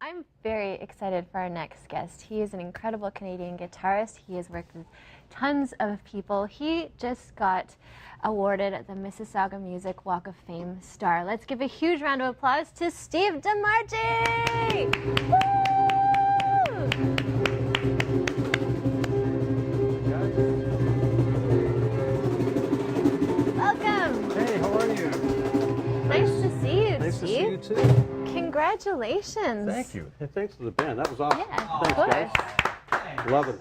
I'm very excited for our next guest. He is an incredible Canadian guitarist. He has worked with tons of people. He just got awarded the Mississauga Music Walk of Fame star. Let's give a huge round of applause to Steve DeMarchi! Woo! Welcome! Hey, how are you? Nice to see you, Nice Steve. to see you too. Congratulations. Thank you. And thanks to the band. That was awesome. Yeah, Thanks, of course. guys. Love it.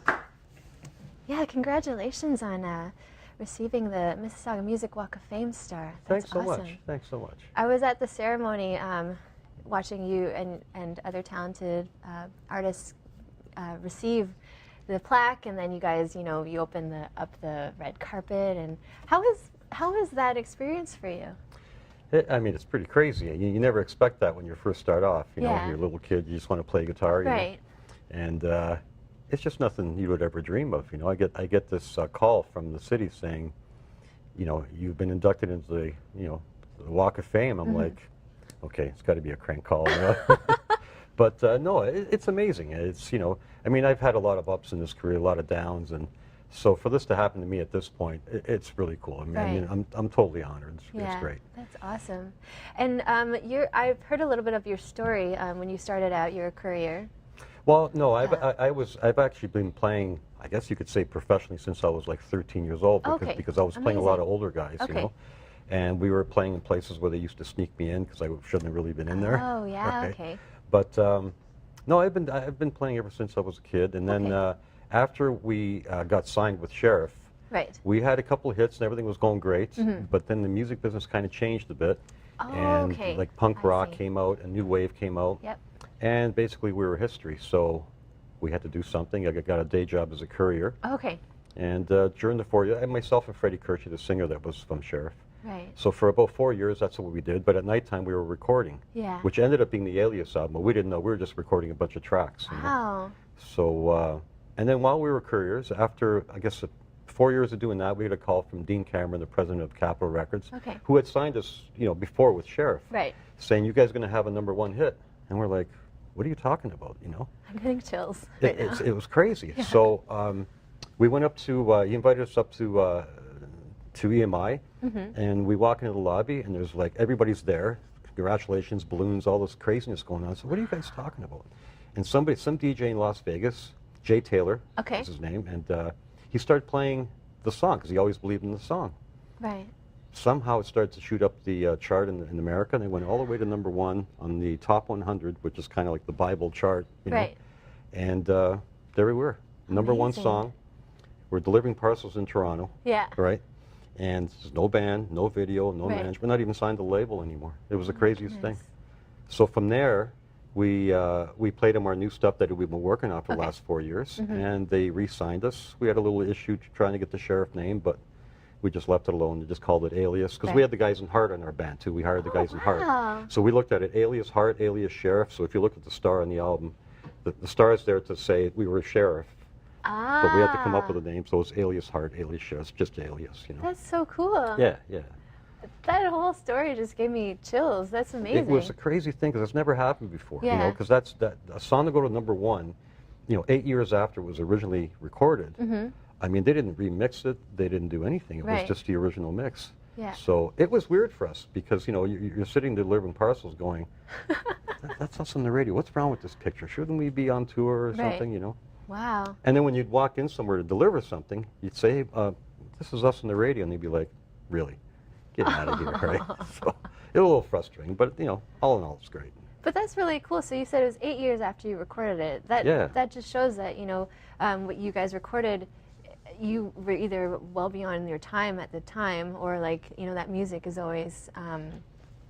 Yeah, congratulations on receiving the Mississauga Music Walk of Fame star. That's Thanks so awesome. much. Thanks so much. I was at the ceremony watching you and other talented artists receive the plaque, and then you guys, you open up the red carpet. And how was that experience for you? I mean, it's pretty crazy. You never expect that when you first start off. You know, Yeah. you're a little kid, you just want to play guitar. You Right. know? And it's just nothing you would ever dream of. You know, I get this call from the city saying, you know, you've been inducted into the Walk of Fame. I'm like, okay, it's got to be a crank call. You know? But no, it's amazing. It's, I mean, I've had a lot of ups in this career, a lot of downs, and so for this to happen to me at this point, it's really cool. I mean, Right. I'm totally honored. It's Yeah, great. that's awesome. And I've heard a little bit of your story when you started out your career. Well, no, I've actually been playing, I guess you could say professionally, since I was like 13 years old, because I was playing a lot of older guys, and we were playing in places where they used to sneak me in because I shouldn't have really been in there. Oh, yeah, okay. But no, I've been playing ever since I was a kid, and then after we got signed with Sheriff, Right. we had a couple of hits and everything was going great, but then the music business kind of changed a bit, and like punk rock came out, and new wave came out, and basically we were history. So we had to do something. I got a day job as a courier. Okay. And during the 4 years, myself and Freddie Kirchie, the singer that was from Sheriff. Right. So for about 4 years, that's what we did. But at nighttime, we were recording, which ended up being the Alias album. But we didn't know. We were just recording a bunch of tracks. Wow. So, and then while we were couriers, after, I guess, 4 years of doing that, we had a call from Dean Cameron, the president of Capitol Records, who had signed us, before with Sheriff, saying, you guys are going to have a #1 hit. And we're like, what are you talking about, I'm getting chills It was crazy. So we went up to, he invited us up to EMI, and we walk into the lobby, and there's like, everybody's there. Congratulations, balloons, all this craziness going on. So what are you guys talking about? And some DJ in Las Vegas, Jay Taylor is his name, and he started playing the song because he always believed in the song. Right. Somehow it started to shoot up the chart in America, and they went all the way to #1 on the top 100, which is kind of like the Bible chart. Right. And there we were, #1 song. We're delivering parcels in Toronto. Yeah. Right. And there's no band, no video, no management, not even signed a label anymore. It was the craziest thing. So from there, we played them our new stuff that we've been working on for the last 4 years, and they re-signed us. We had a little issue trying to get the Sheriff name, but we just left it alone. They just called it Alias, because we had the guys in Heart on our band too. We hired the guys in Heart. So we looked at it, Alias Heart, Alias Sheriff. So if you look at the star on the album, the star is there to say we were Sheriff. But we had to come up with a name, so it's Alias Heart, Alias Sheriff, just Alias, That's so cool. Yeah. That whole story just gave me chills. That's amazing. It was a crazy thing because it's never happened before, because that's a song to go to #1, 8 years after it was originally recorded. I mean, they didn't remix it, they didn't do anything. It was just the original mix. So it was weird for us because, you're sitting delivering parcels going, that's us on the radio. What's wrong with this picture? Shouldn't we be on tour or something, Wow. And then when you'd walk in somewhere to deliver something, you'd say, hey, this is us on the radio. And they'd be like, really? Get out of here, right? So it was a little frustrating, but, all in all, it's great. But that's really cool. So you said it was 8 years after you recorded it. That just shows that, what you guys recorded, you were either well beyond your time at the time, or that music is always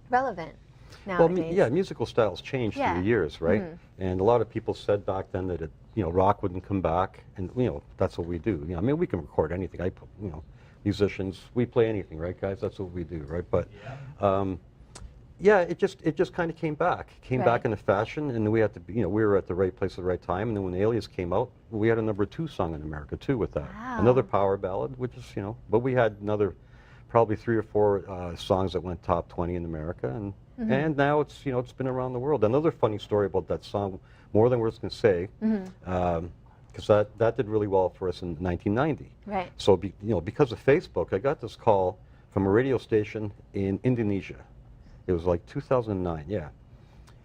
relevant nowadays. Well, musical styles change through the years, right? And a lot of people said back then that rock wouldn't come back, and that's what we do. I mean, we can record anything. Musicians, we play anything, right, guys? That's what we do, right? But it just kind of came back back in a fashion, and we had to we were at the right place at the right time. And then when Alias came out, we had a #2 song in America too with that. Another power ballad, which is but we had another probably 3 or 4 songs that went top 20 in America, and now it's it's been around the world. Another funny story about that song, More Than Words Can Say, because that did really well for us in 1990. Right. So because of Facebook, I got this call from a radio station in Indonesia. It was like 2009, yeah,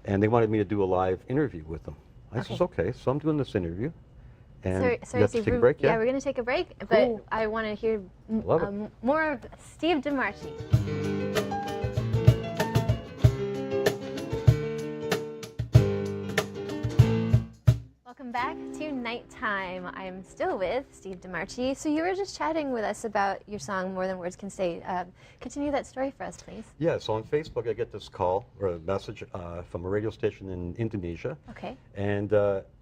and they wanted me to do a live interview with them. I says, okay, so I'm doing this interview. And sorry, Steve, take a break, yeah, we're going to take a break, but I want to hear more of Steve DeMarchi. Welcome back to Nighttime. I'm still with Steve DeMarchi. So you were just chatting with us about your song, More Than Words Can Say. Continue that story for us, please. Yeah, so on Facebook I get this call or a message from a radio station in Indonesia. Okay. And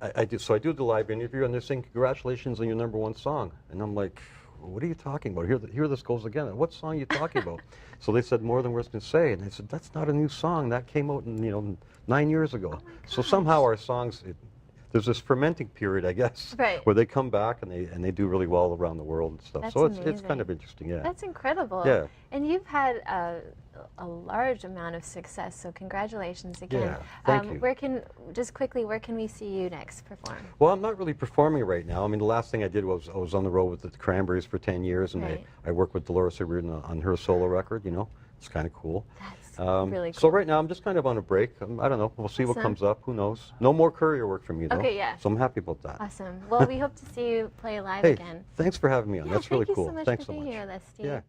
I do the live interview, and they're saying, congratulations on your #1 song. And I'm like, what are you talking about? Here this goes again. What song are you talking about? So they said, More Than Words Can Say. And I said, that's not a new song. That came out 9 years ago. So somehow our songs... there's this fermenting period, I guess, where they come back and they do really well around the world and stuff. That's so amazing. it's kind of interesting, yeah. That's incredible. Yeah. And you've had a large amount of success, so congratulations again. Yeah, thank you. Where can we see you next perform? Well, I'm not really performing right now. I mean, the last thing I did was I was on the road with the Cranberries for 10 years, and I worked with Dolores O'Riordan on her solo record, It's kind of cool. That's really cool. So right now I'm just kind of on a break. I don't know. We'll see what comes up. Who knows? No more courier work for me, though. Okay, yeah. So I'm happy about that. Awesome. Well, we hope to see you play live hey, again. Thanks for having me on. Yeah, That's really cool. Thank you so much Thanks for so being much. here with us, Steve. Yeah.